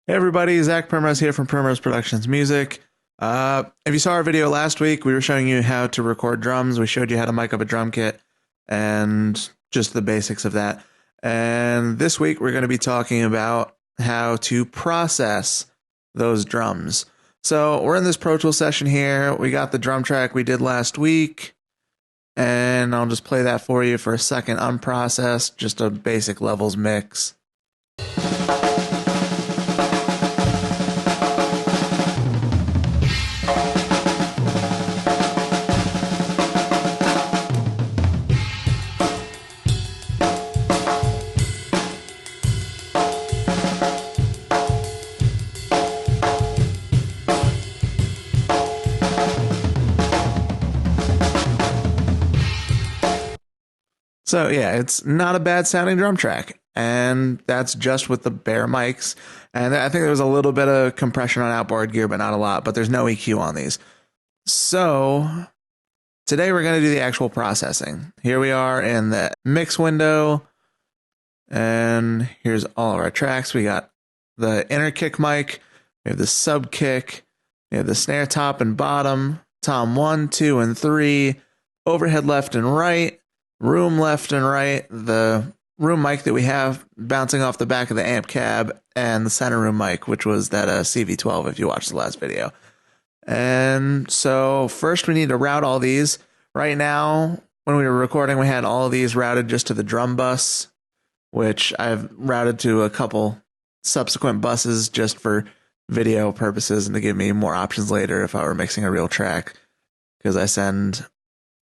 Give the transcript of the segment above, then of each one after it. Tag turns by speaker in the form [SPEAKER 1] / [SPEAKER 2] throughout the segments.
[SPEAKER 1] Hey everybody, Zach Primrose here from Primrose Productions Music. If you saw our video last week, we were showing you how to record drums. We showed you how to mic up a drum kit and just the basics of that. And this week we're going to be talking about how to process those drums. So we're in this Pro Tools session here. We got the drum track we did last week, and I'll just play that for you for a second unprocessed, just a basic levels mix. So yeah, it's not a bad sounding drum track, and that's just with the bare mics. And I think there was a little bit of compression on outboard gear, but not a lot. But there's no EQ on these. So today we're going to do the actual processing. Here we are in the mix window, and here's all of our tracks. We got the inner kick mic, we have the sub kick, we have the snare top and bottom, tom 1, 2, and 3, overhead left and right, room left and right, the room mic that we have bouncing off the back of the amp cab, and the center room mic, which was that CV12 if you watched the last video. And so first we need to route all these. Right now, when we were recording, we had all of these routed just to the drum bus, which I've routed to a couple subsequent buses just for video purposes and to give me more options later if I were mixing a real track, because I send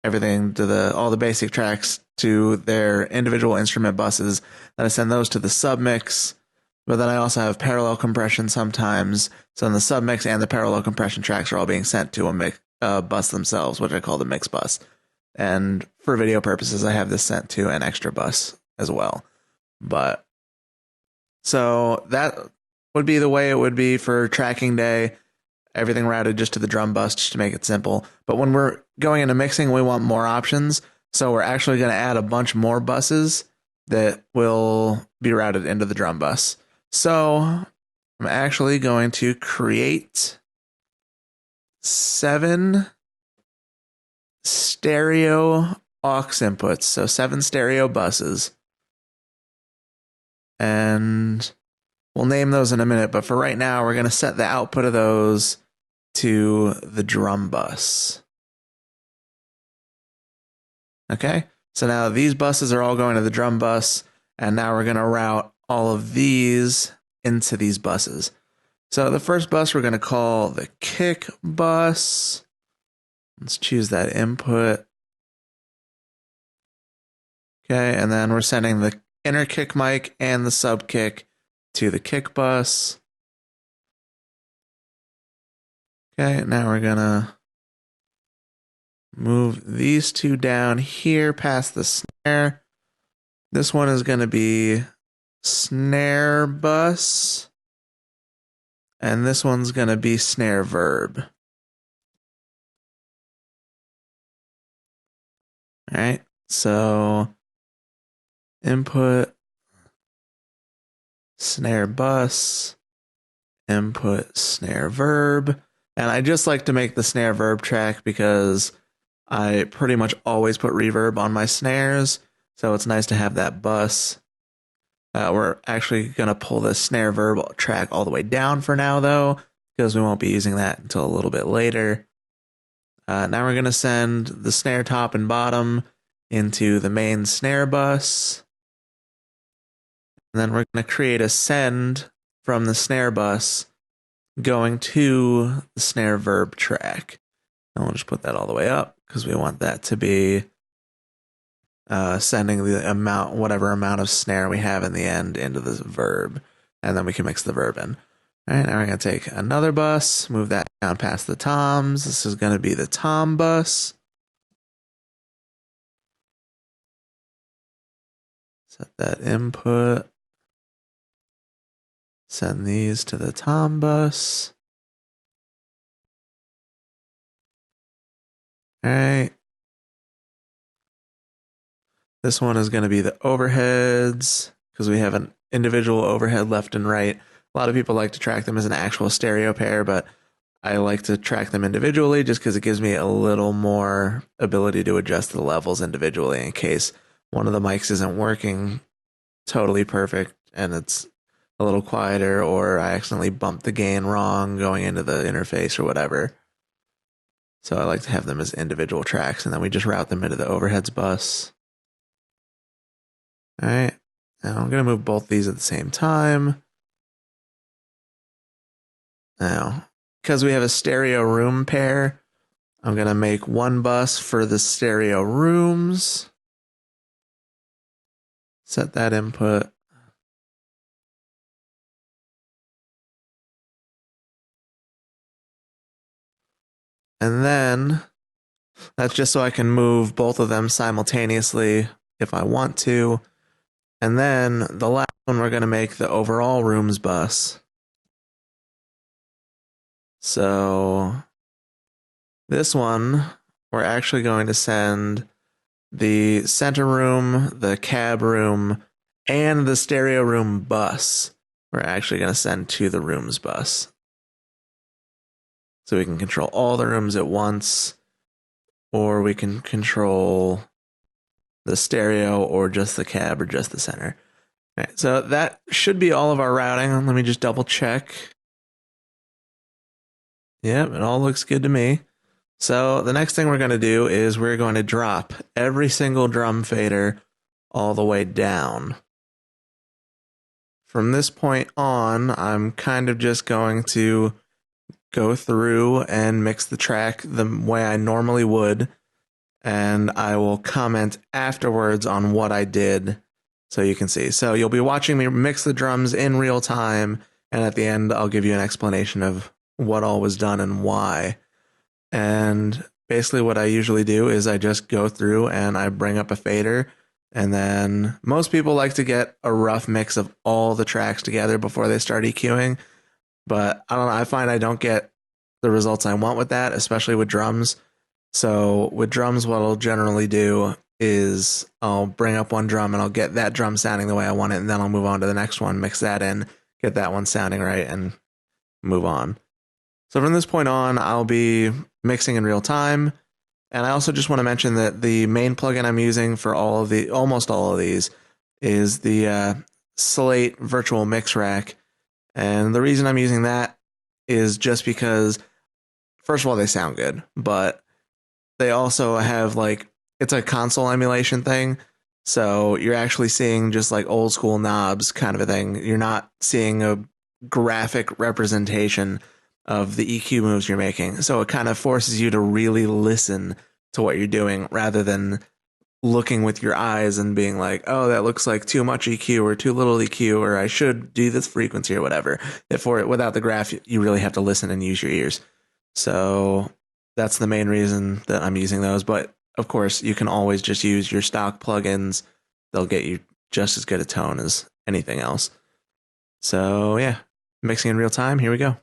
[SPEAKER 1] everything to all the basic tracks to their individual instrument buses. Then I send those to the submix, but then I also have parallel compression sometimes. So in the submix and the parallel compression tracks are all being sent to a bus themselves, which I call the mix bus. And for video purposes, I have this sent to an extra bus as well. But so that would be the way it would be for tracking day. Everything routed just to the drum bus just to make it simple. But when we're going into mixing, we want more options. So we're actually going to add a bunch more buses that will be routed into the drum bus. So I'm actually going to create 7 stereo aux inputs. So 7 stereo buses. And we'll name those in a minute. But for right now, we're going to set the output of those to the drum bus. Okay, so now these buses are all going to the drum bus, and now we're going to route all of these into these buses. So the first bus we're going to call the kick bus. Let's choose that input. Okay, and then we're sending the inner kick mic and the sub kick to the kick bus. Okay, now we're going to move these two down here past the snare. This one is going to be snare bus, and this one's going to be snare verb. All right, so input snare bus, input snare verb. And I just like to make the snare verb track because I pretty much always put reverb on my snares, so it's nice to have that bus. We're actually going to pull the snare verb track all the way down for now, though, because we won't be using that until a little bit later. Now we're going to send the snare top and bottom into the main snare bus. And then we're going to create a send from the snare bus going to the snare verb track. And we'll just put that all the way up because we want that to be sending the amount, whatever amount of snare we have in the end into the verb. And then we can mix the verb in. All right, now we're going to take another bus, move that down past the toms. This is going to be the tom bus. Set that input. Send these to the tom bus. All right. This one is going to be the overheads because we have an individual overhead left and right. A lot of people like to track them as an actual stereo pair, but I like to track them individually just because it gives me a little more ability to adjust the levels individually in case one of the mics isn't working totally perfect and it's a little quieter, or I accidentally bumped the gain wrong going into the interface or whatever. So I like to have them as individual tracks, and then we just route them into the overheads bus. All right, now I'm going to move both these at the same time. Now, because we have a stereo room pair, I'm going to make one bus for the stereo rooms. Set that input. And then that's just so I can move both of them simultaneously if I want to. And then the last one, we're going to make the overall rooms bus. So this one, we're actually going to send the center room, the cab room, and the stereo room bus. We're actually going to send to the rooms bus. So we can control all the rooms at once, or we can control the stereo or just the cab or just the center. All right, so that should be all of our routing. Let me just double check. Yep, it all looks good to me. So the next thing we're going to do is we're going to drop every single drum fader all the way down. From this point on, I'm kind of just going to go through and mix the track the way I normally would, and I will comment afterwards on what I did so you can see. So you'll be watching me mix the drums in real time, and at the end I'll give you an explanation of what all was done and why. And basically what I usually do is I just go through and I bring up a fader, and then most people like to get a rough mix of all the tracks together before they start EQing. But I don't know, I find I don't get the results I want with that, especially with drums. So with drums, what I'll generally do is I'll bring up one drum and I'll get that drum sounding the way I want it, and then I'll move on to the next one, mix that in, get that one sounding right, and move on. So from this point on, I'll be mixing in real time. And I also just want to mention that the main plugin I'm using for almost all of these is the Slate Virtual Mix Rack. And the reason I'm using that is just because, first of all, they sound good, but they also have it's a console emulation thing. So you're actually seeing just like old school knobs kind of a thing. You're not seeing a graphic representation of the EQ moves you're making. So it kind of forces you to really listen to what you're doing rather than looking with your eyes and being like, oh, that looks like too much EQ or too little EQ, or I should do this frequency or whatever. Without the graph, you really have to listen and use your ears. So that's the main reason that I'm using those. But of course, you can always just use your stock plugins. They'll get you just as good a tone as anything else. So yeah, mixing in real time. Here we go.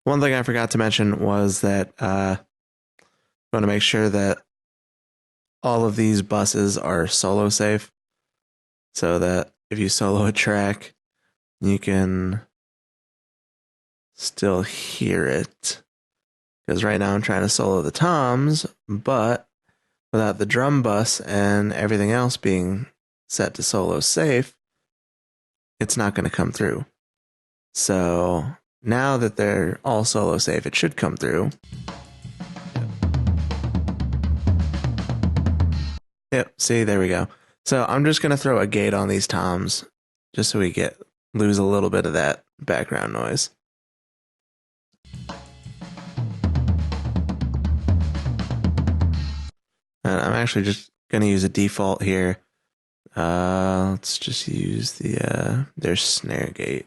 [SPEAKER 1] One thing I forgot to mention was that I want to make sure that all of these buses are solo safe so that if you solo a track, you can still hear it. Because right now I'm trying to solo the toms, but without the drum bus and everything else being set to solo safe, it's not going to come through. So now that they're all solo safe, it should come through. Yep, see, there we go. So I'm just going to throw a gate on these toms just so we lose a little bit of that background noise. And I'm actually just going to use a default here. Let's just use their Snare Gate.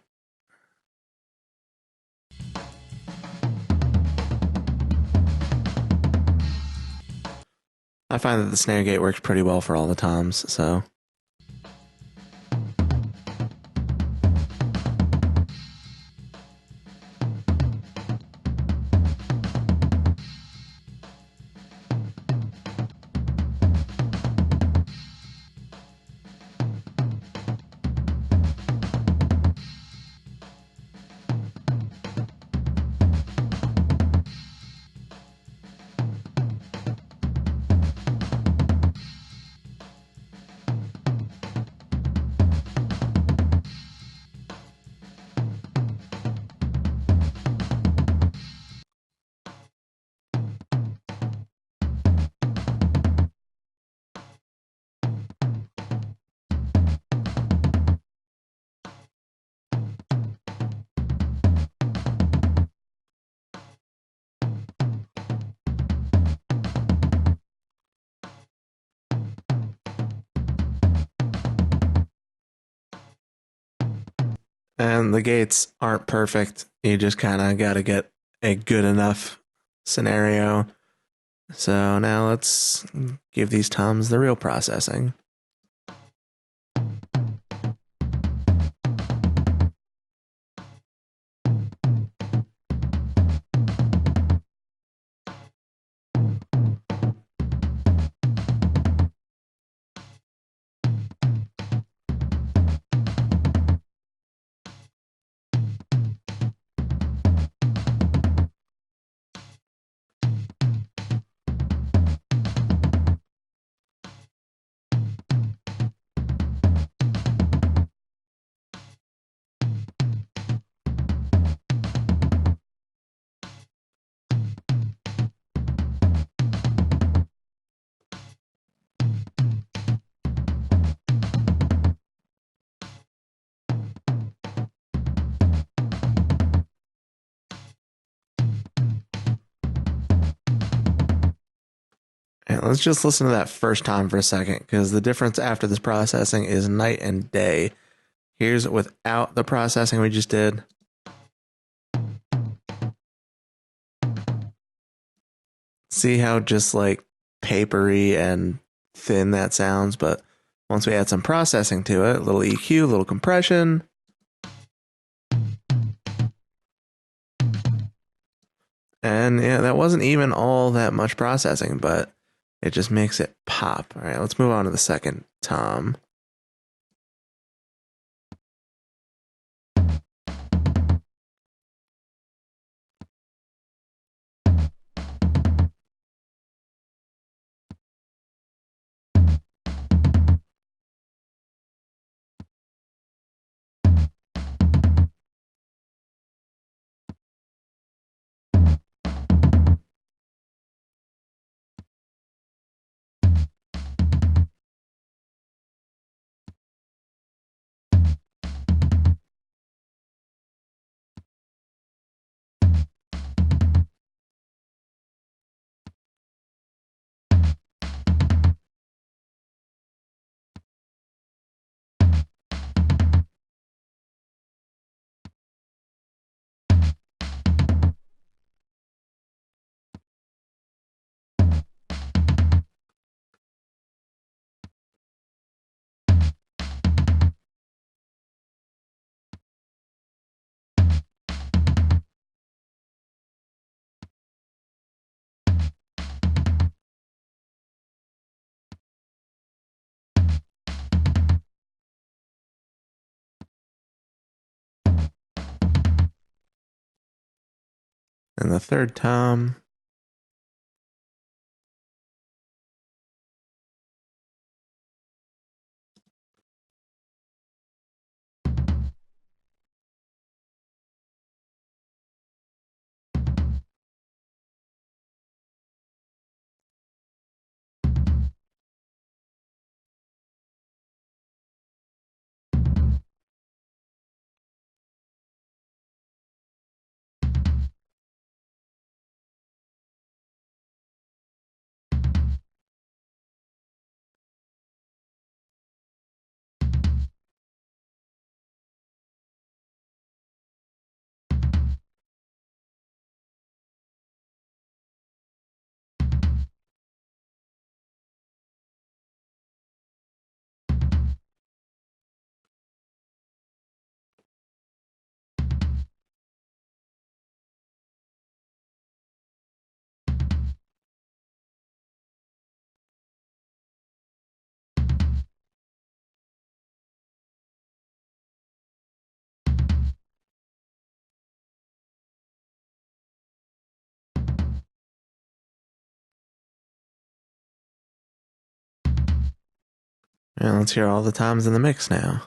[SPEAKER 1] I find that the Snare Gate works pretty well for all the toms, so. And the gates aren't perfect. You just kind of got to get a good enough scenario. So now let's give these toms the real processing. And let's just listen to that first time for a second, because the difference after this processing is night and day. Here's without the processing we just did. See how just like papery and thin that sounds, but once we add some processing to it, a little EQ, a little compression. And yeah, that wasn't even all that much processing, but it just makes it pop. All right, let's move on to the second tom. And the third tom. And let's hear all the toms in the mix now.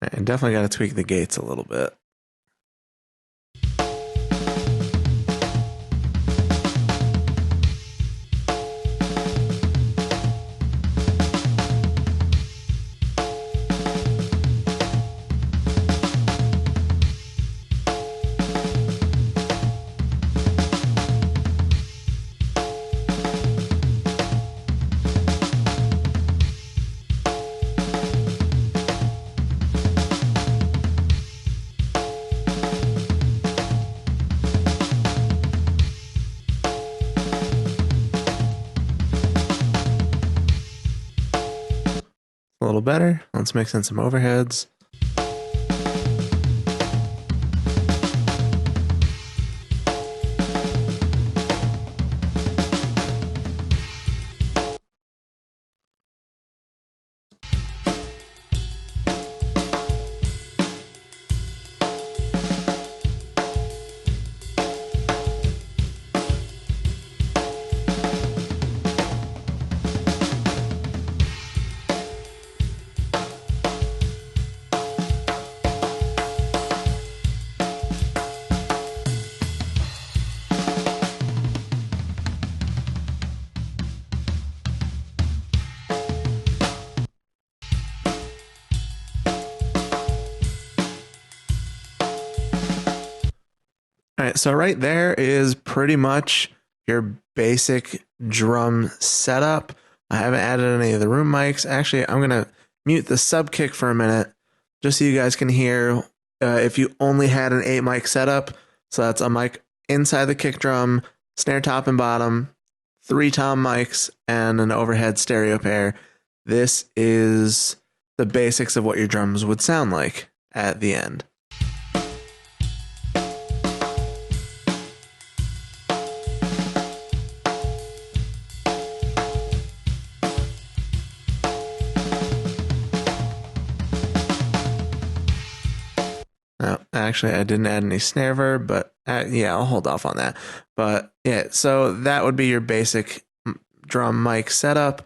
[SPEAKER 1] I definitely got to tweak the gates a little bit. A little better. Let's mix in some overheads. All right, so right there is pretty much your basic drum setup. I haven't added any of the room mics. Actually, I'm going to mute the sub kick for a minute just so you guys can hear if you only had an 8 mic setup. So that's a mic inside the kick drum, snare top and bottom, 3 tom mics, and an overhead stereo pair. This is the basics of what your drums would sound like at the end. No, actually, I didn't add any snare verb, but yeah, I'll hold off on that. But yeah, so that would be your basic drum mic setup.